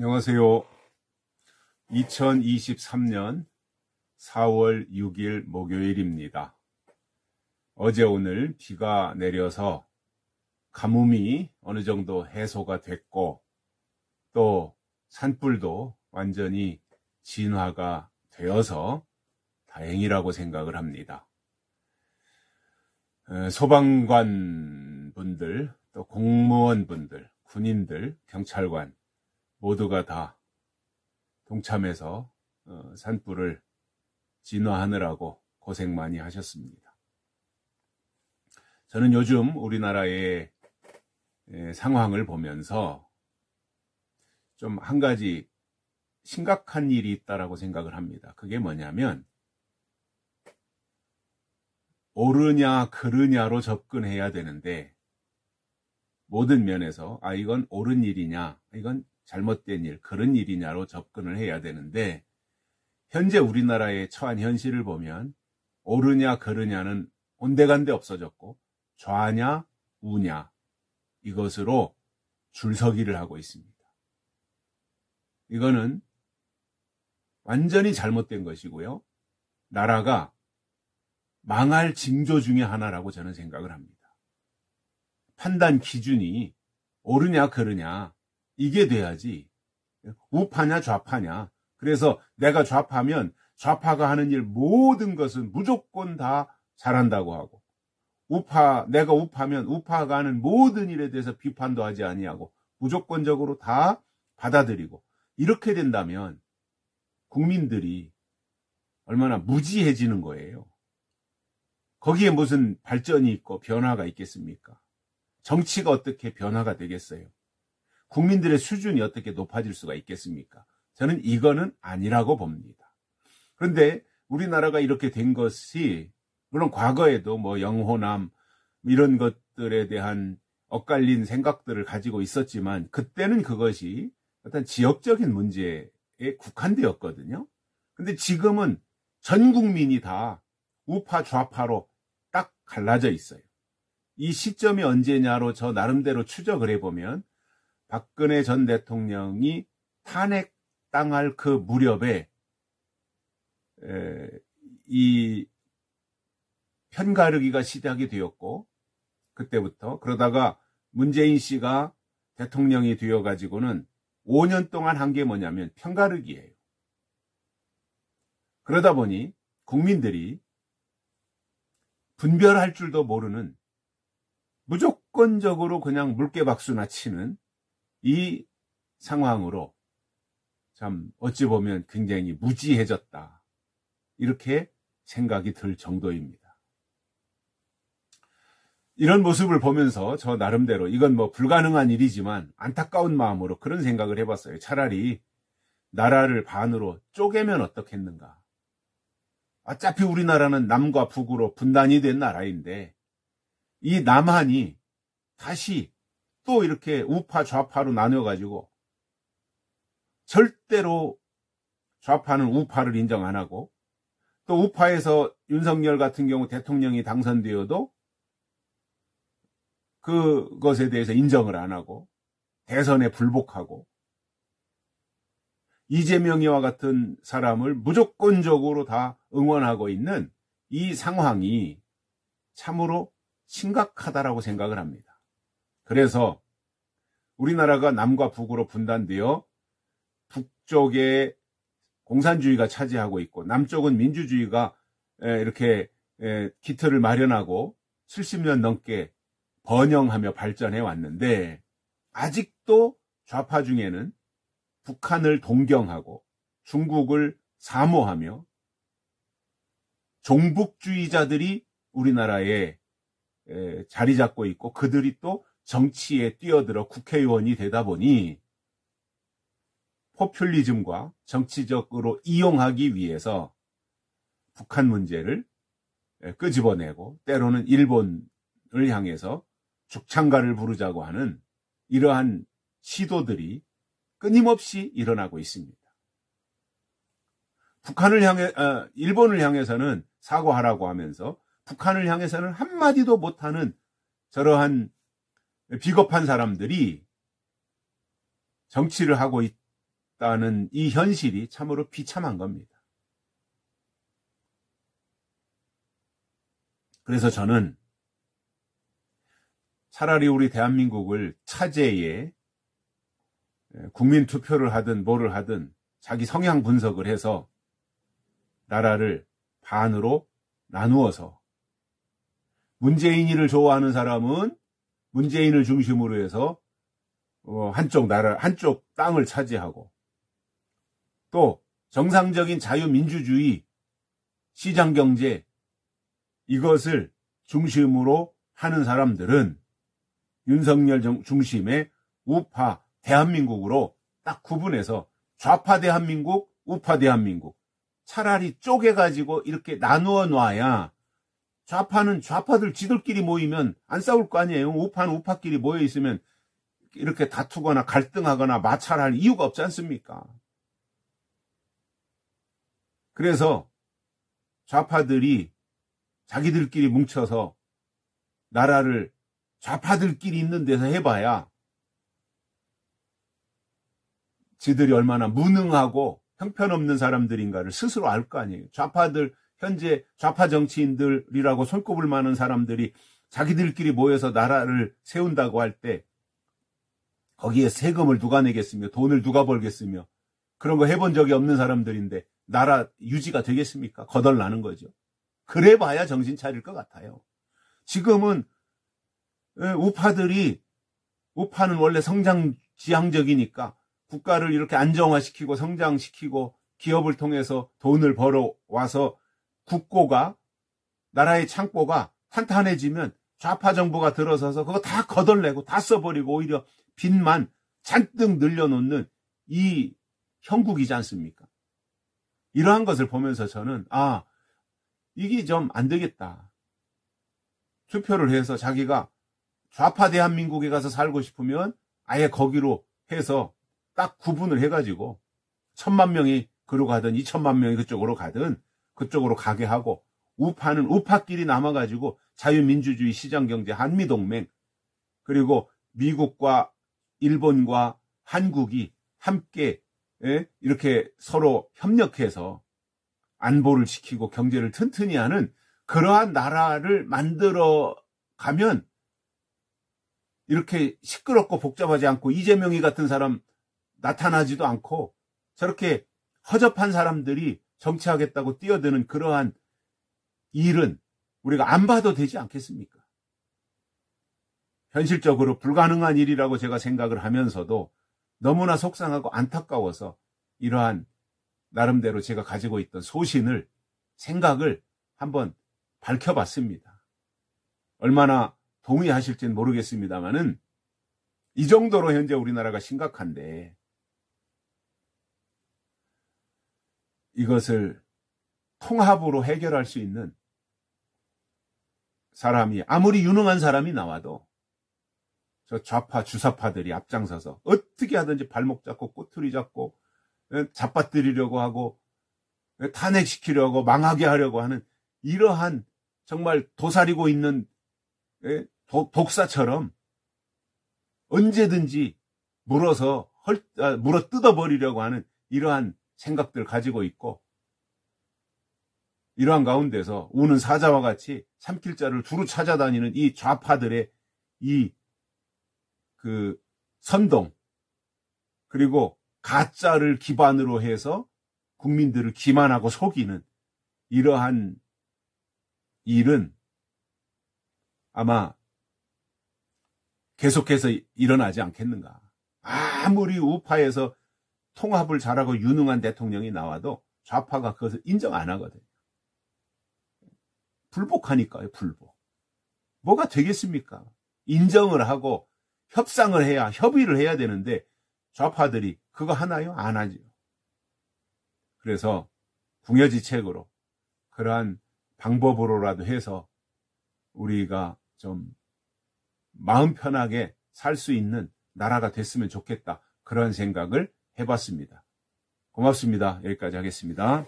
안녕하세요. 2023년 4월 6일 목요일입니다. 어제 오늘 비가 내려서 가뭄이 어느 정도 해소가 됐고 또 산불도 완전히 진화가 되어서 다행이라고 생각을 합니다. 소방관 분들, 또 공무원 분들, 군인들, 경찰관 모두가 다 동참해서 산불을 진화하느라고 고생 많이 하셨습니다. 저는 요즘 우리나라의 상황을 보면서 좀 한 가지 심각한 일이 있다라고 생각을 합니다. 그게 뭐냐면 옳으냐 그르냐로 접근해야 되는데 모든 면에서 이건 옳은 일이냐 이건 잘못된 일, 그런 일이냐로 접근을 해야 되는데 현재 우리나라의 처한 현실을 보면 옳으냐 그르냐는 온데간데 없어졌고 좌냐 우냐 이것으로 줄서기를 하고 있습니다. 이거는 완전히 잘못된 것이고요. 나라가 망할 징조 중에 하나라고 저는 생각을 합니다. 판단 기준이 옳으냐 그르냐 이게 돼야지 우파냐 좌파냐. 그래서 내가 좌파면 좌파가 하는 일 모든 것은 무조건 다 잘한다고 하고 내가 우파면 우파가 하는 모든 일에 대해서 비판도 하지 아니하고 무조건적으로 다 받아들이고 이렇게 된다면 국민들이 얼마나 무지해지는 거예요. 거기에 무슨 발전이 있고 변화가 있겠습니까? 정치가 어떻게 변화가 되겠어요? 국민들의 수준이 어떻게 높아질 수가 있겠습니까? 저는 이거는 아니라고 봅니다. 그런데 우리나라가 이렇게 된 것이 물론 과거에도 영호남 이런 것들에 대한 엇갈린 생각들을 가지고 있었지만 그때는 그것이 어떤 지역적인 문제에 국한되었거든요. 근데 지금은 전 국민이 다 우파 좌파로 딱 갈라져 있어요. 이 시점이 언제냐로 저 나름대로 추적을 해보면 박근혜 전 대통령이 탄핵당할 그 무렵에 이 편가르기가 시작이 되었고 그때부터 그러다가 문재인 씨가 대통령이 되어가지고는 5년 동안 한 게 뭐냐면 편가르기예요. 그러다 보니 국민들이 분별할 줄도 모르는 무조건적으로 그냥 물개박수나 치는 이 상황으로 참 어찌 보면 굉장히 무지해졌다. 이렇게 생각이 들 정도입니다. 이런 모습을 보면서 저 나름대로 이건 불가능한 일이지만 안타까운 마음으로 그런 생각을 해봤어요. 차라리 나라를 반으로 쪼개면 어떻겠는가. 어차피 우리나라는 남과 북으로 분단이 된 나라인데 이 남한이 다시 또 이렇게 우파 좌파로 나뉘어가지고 절대로 좌파는 우파를 인정 안 하고 또 우파에서 윤석열 같은 경우 대통령이 당선되어도 그것에 대해서 인정을 안 하고 대선에 불복하고 이재명이와 같은 사람을 무조건적으로 다 응원하고 있는 이 상황이 참으로 심각하다라고 생각을 합니다. 그래서 우리나라가 남과 북으로 분단되어 북쪽에 공산주의가 차지하고 있고 남쪽은 민주주의가 이렇게 기틀을 마련하고 70년 넘게 번영하며 발전해 왔는데 아직도 좌파 중에는 북한을 동경하고 중국을 사모하며 종북주의자들이 우리나라에 자리 잡고 있고 그들이 또 정치에 뛰어들어 국회의원이 되다 보니 포퓰리즘과 정치적으로 이용하기 위해서 북한 문제를 끄집어내고 때로는 일본을 향해서 죽창가를 부르자고 하는 이러한 시도들이 끊임없이 일어나고 있습니다. 일본을 향해서는 사과하라고 하면서 북한을 향해서는 한마디도 못하는 저러한 비겁한 사람들이 정치를 하고 있다는 이 현실이 참으로 비참한 겁니다. 그래서 저는 차라리 우리 대한민국을 차제에 국민 투표를 하든 뭐를 하든 자기 성향 분석을 해서 나라를 반으로 나누어서 문재인이를 좋아하는 사람은 문재인을 중심으로 해서 한쪽 땅을 차지하고, 또 정상적인 자유민주주의, 시장경제 이것을 중심으로 하는 사람들은 윤석열 중심의 우파 대한민국으로 딱 구분해서 좌파 대한민국, 우파 대한민국 차라리 쪼개가지고 이렇게 나누어 놔야 좌파는 좌파들 지들끼리 모이면 안 싸울 거 아니에요. 우파는 우파끼리 모여 있으면 이렇게 다투거나 갈등하거나 마찰할 이유가 없지 않습니까? 그래서 좌파들이 자기들끼리 뭉쳐서 나라를 좌파들끼리 있는 데서 해봐야 지들이 얼마나 무능하고 형편없는 사람들인가를 스스로 알 거 아니에요. 좌파들, 현재 좌파 정치인들이라고 손꼽을 만한 사람들이 자기들끼리 모여서 나라를 세운다고 할 때 거기에 세금을 누가 내겠으며 돈을 누가 벌겠으며 그런 거 해본 적이 없는 사람들인데 나라 유지가 되겠습니까? 거덜나는 거죠. 그래봐야 정신 차릴 것 같아요. 지금은 우파는 원래 성장지향적이니까 국가를 이렇게 안정화시키고 성장시키고 기업을 통해서 돈을 벌어와서 국고가, 나라의 창고가 탄탄해지면 좌파 정부가 들어서서 그거 다 거덜내고 다 써버리고 오히려 빚만 잔뜩 늘려놓는 이 형국이지 않습니까? 이러한 것을 보면서 저는 이게 좀 안 되겠다. 투표를 해서 자기가 좌파 대한민국에 가서 살고 싶으면 아예 거기로 해서 딱 구분을 해가지고 1,000만 명이 그로 가든 2,000만 명이 그쪽으로 가든 그쪽으로 가게 하고, 우파는 우파끼리 남아가지고 자유민주주의 시장경제 한미동맹, 그리고 미국과 일본과 한국이 함께 이렇게 서로 협력해서 안보를 지키고 경제를 튼튼히 하는 그러한 나라를 만들어 가면 이렇게 시끄럽고 복잡하지 않고 이재명이 같은 사람 나타나지도 않고 저렇게 허접한 사람들이 정치하겠다고 뛰어드는 그러한 일은 우리가 안 봐도 되지 않겠습니까? 현실적으로 불가능한 일이라고 제가 생각을 하면서도 너무나 속상하고 안타까워서 이러한 나름대로 제가 가지고 있던 소신을, 생각을 한번 밝혀봤습니다. 얼마나 동의하실지는 모르겠습니다만은 이 정도로 현재 우리나라가 심각한데 이것을 통합으로 해결할 수 있는 사람이, 아무리 유능한 사람이 나와도 저 좌파 주사파들이 앞장서서 어떻게 하든지 발목 잡고 꼬투리 잡고 잡아뜨리려고 하고 탄핵시키려고 망하게 하려고 하는 이러한 정말 도사리고 있는 독사처럼 언제든지 물어 뜯어버리려고 하는 이러한 생각들 가지고 있고, 이러한 가운데서 우는 사자와 같이 삼킬자를 두루 찾아다니는 이 좌파들의 이 선동, 그리고 가짜를 기반으로 해서 국민들을 기만하고 속이는 이러한 일은 아마 계속해서 일어나지 않겠는가. 아무리 우파에서 통합을 잘하고 유능한 대통령이 나와도 좌파가 그것을 인정 안 하거든요. 불복하니까요, 불복. 뭐가 되겠습니까? 인정을 하고 협상을 해야, 협의를 해야 되는데 좌파들이 그거 하나요? 안 하죠. 그래서 궁여지책으로 그러한 방법으로라도 해서 우리가 좀 마음 편하게 살 수 있는 나라가 됐으면 좋겠다. 그런 생각을 해봤습니다. 고맙습니다. 여기까지 하겠습니다.